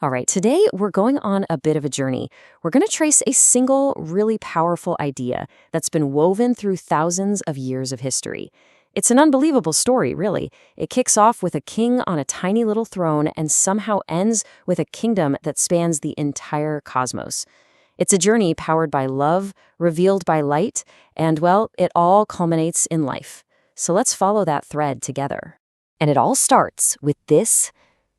All right, today we're going on a bit of a journey. We're going to trace a single, really powerful idea that's been woven through thousands of years of history. It's an unbelievable story, really. It kicks off with a king on a tiny little throne and somehow ends with a kingdom that spans the entire cosmos. It's a journey powered by love, revealed by light, and, well, it all culminates in life. So let's follow that thread together. And it all starts with this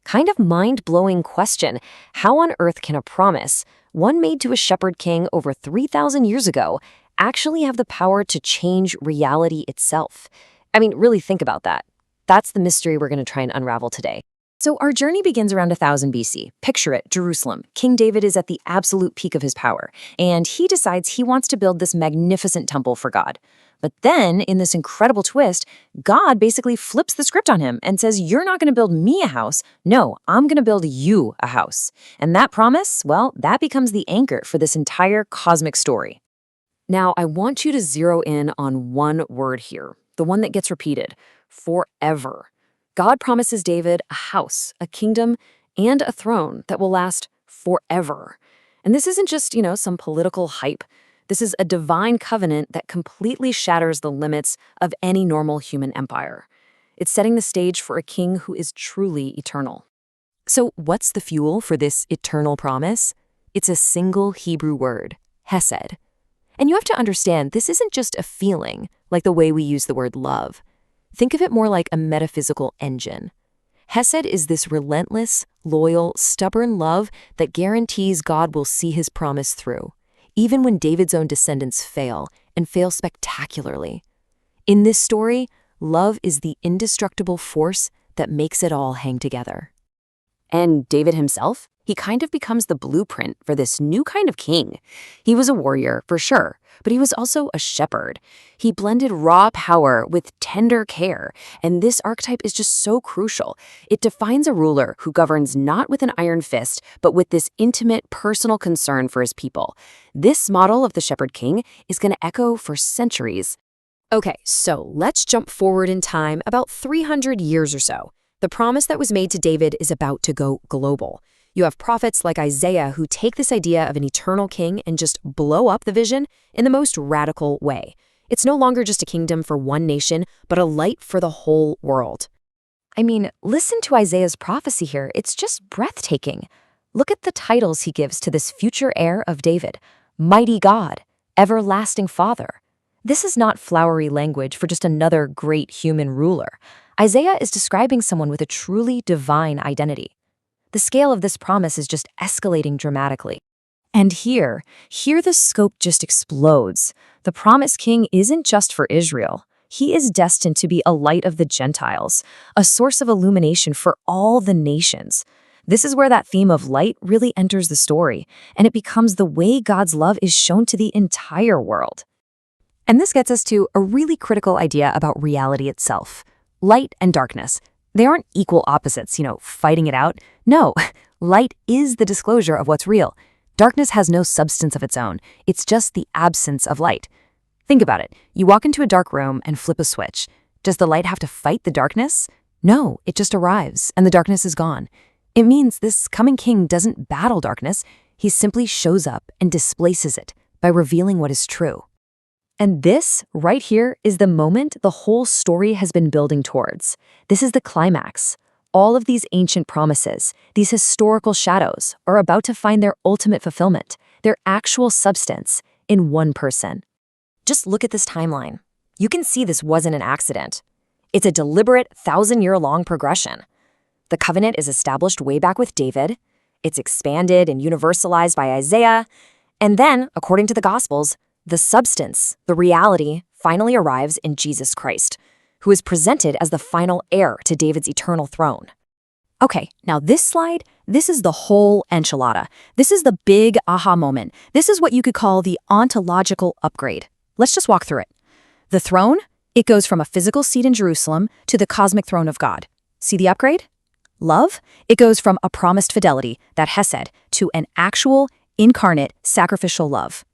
kind of mind-blowing question. How on earth can a promise, one made to a shepherd king over 3,000 years ago, actually have the power to change reality itself? I mean, really think about that. That's the mystery we're going to try and unravel today. So our journey begins around 1000 BC. Picture it, Jerusalem. King David is at the absolute peak of his power, and he decides he wants to build this magnificent temple for God. But then, in this incredible twist, God basically flips the script on him and says, "You're not going to build me a house. No, I'm going to build you a house." And that promise, well, that becomes the anchor for this entire cosmic story. Now, I want you to zero in on one word here, the one that gets repeated: forever. God promises David a house, a kingdom, and a throne that will last forever. And this isn't just, some political hype. This is a divine covenant that completely shatters the limits of any normal human empire. It's setting the stage for a king who is truly eternal. So what's the fuel for this eternal promise? It's a single Hebrew word, Hesed. And you have to understand, this isn't just a feeling, like the way we use the word love. Think of it more like a metaphysical engine. Hesed is this relentless, loyal, stubborn love that guarantees God will see his promise through, even when David's own descendants fail, and fail spectacularly. In this story, love is the indestructible force that makes it all hang together. And David himself? He kind of becomes the blueprint for this new kind of king. He was a warrior, for sure, but he was also a shepherd. He blended raw power with tender care, and this archetype is just so crucial. It defines a ruler who governs not with an iron fist, but with this intimate, personal concern for his people. This model of the shepherd king is going to echo for centuries. Okay, so let's jump forward in time about 300 years or so. The promise that was made to David is about to go global. You have prophets like Isaiah who take this idea of an eternal king and just blow up the vision in the most radical way. It's no longer just a kingdom for one nation, but a light for the whole world. I mean, listen to Isaiah's prophecy here. It's just breathtaking. Look at the titles he gives to this future heir of David: Mighty God, Everlasting Father. This is not flowery language for just another great human ruler. Isaiah is describing someone with a truly divine identity. The scale of this promise is just escalating dramatically. And here the scope just explodes. The promised king isn't just for Israel. He is destined to be a light of the Gentiles, a source of illumination for all the nations. This is where that theme of light really enters the story, and it becomes the way God's love is shown to the entire world. And this gets us to a really critical idea about reality itself. Light and darkness. They aren't equal opposites, fighting it out. No, light is the disclosure of what's real. Darkness has no substance of its own. It's just the absence of light. Think about it. You walk into a dark room and flip a switch. Does the light have to fight the darkness? No, it just arrives and the darkness is gone. It means this coming king doesn't battle darkness. He simply shows up and displaces it by revealing what is true. And this, right here, is the moment the whole story has been building towards. This is the climax. All of these ancient promises, these historical shadows, are about to find their ultimate fulfillment, their actual substance, in one person. Just look at this timeline. You can see this wasn't an accident. It's a deliberate 1,000-year-long progression. The covenant is established way back with David. It's expanded and universalized by Isaiah. And then, according to the Gospels, the substance, the reality, finally arrives in Jesus Christ, who is presented as the final heir to David's eternal throne. Okay, now this slide, this is the whole enchilada. This is the big aha moment. This is what you could call the ontological upgrade. Let's just walk through it. The throne, it goes from a physical seat in Jerusalem to the cosmic throne of God. See the upgrade? Love, it goes from a promised fidelity, that Hesed, to an actual, incarnate, sacrificial love.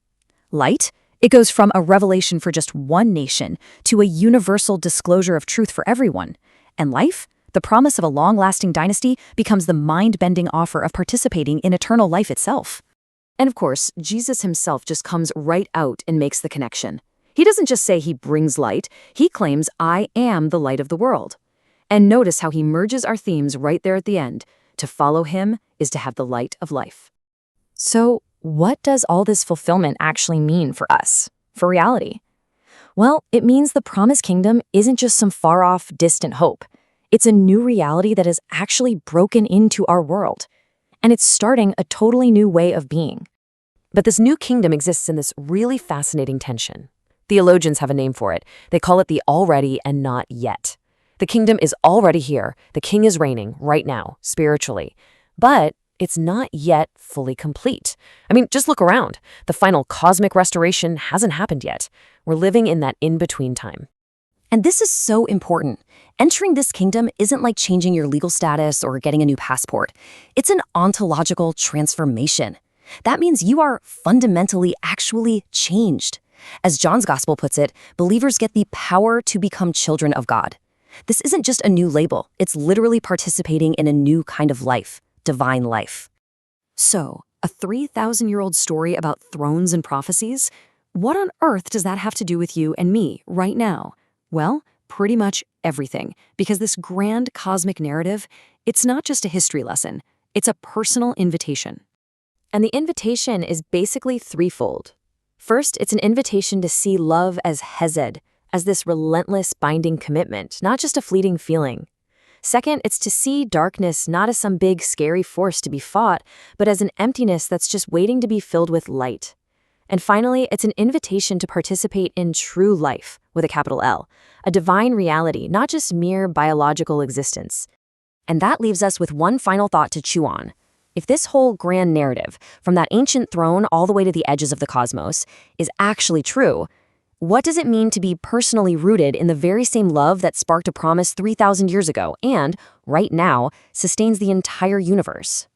Light, it goes from a revelation for just one nation to a universal disclosure of truth for everyone. And life, The promise of a long-lasting dynasty becomes the mind-bending offer of participating in eternal life itself. And of course, Jesus himself just comes right out and makes the connection. He doesn't just say he brings light, he claims, "I am the light of the world." And notice how he merges our themes right there at the end. To follow him is to have the light of life. So, what does all this fulfillment actually mean for us, for reality? Well, it means the promised kingdom isn't just some far-off, distant hope. It's a new reality that has actually broken into our world. And it's starting a totally new way of being. But this new kingdom exists in this really fascinating tension. Theologians have a name for it. They call it the already and not yet. The kingdom is already here. The king is reigning right now, spiritually. But it's not yet fully complete. I mean, just look around. The final cosmic restoration hasn't happened yet. We're living in that in-between time. And this is so important. Entering this kingdom isn't like changing your legal status or getting a new passport. It's an ontological transformation. That means you are fundamentally actually changed. As John's gospel puts it, believers get the power to become children of God. This isn't just a new label. It's literally participating in a new kind of life, divine life. So, a 3,000-year-old story about thrones and prophecies? What on earth does that have to do with you and me right now? Well, pretty much everything, because this grand cosmic narrative, it's not just a history lesson. It's a personal invitation. And the invitation is basically threefold. First, it's an invitation to see love as Hesed, as this relentless binding commitment, not just a fleeting feeling. Second, it's to see darkness not as some big scary force to be fought, but as an emptiness that's just waiting to be filled with light. And finally, it's an invitation to participate in true life, with a capital L, a divine reality, not just mere biological existence. And that leaves us with one final thought to chew on. If this whole grand narrative, from that ancient throne all the way to the edges of the cosmos, is actually true, what does it mean to be personally rooted in the very same love that sparked a promise 3,000 years ago and, right now, sustains the entire universe?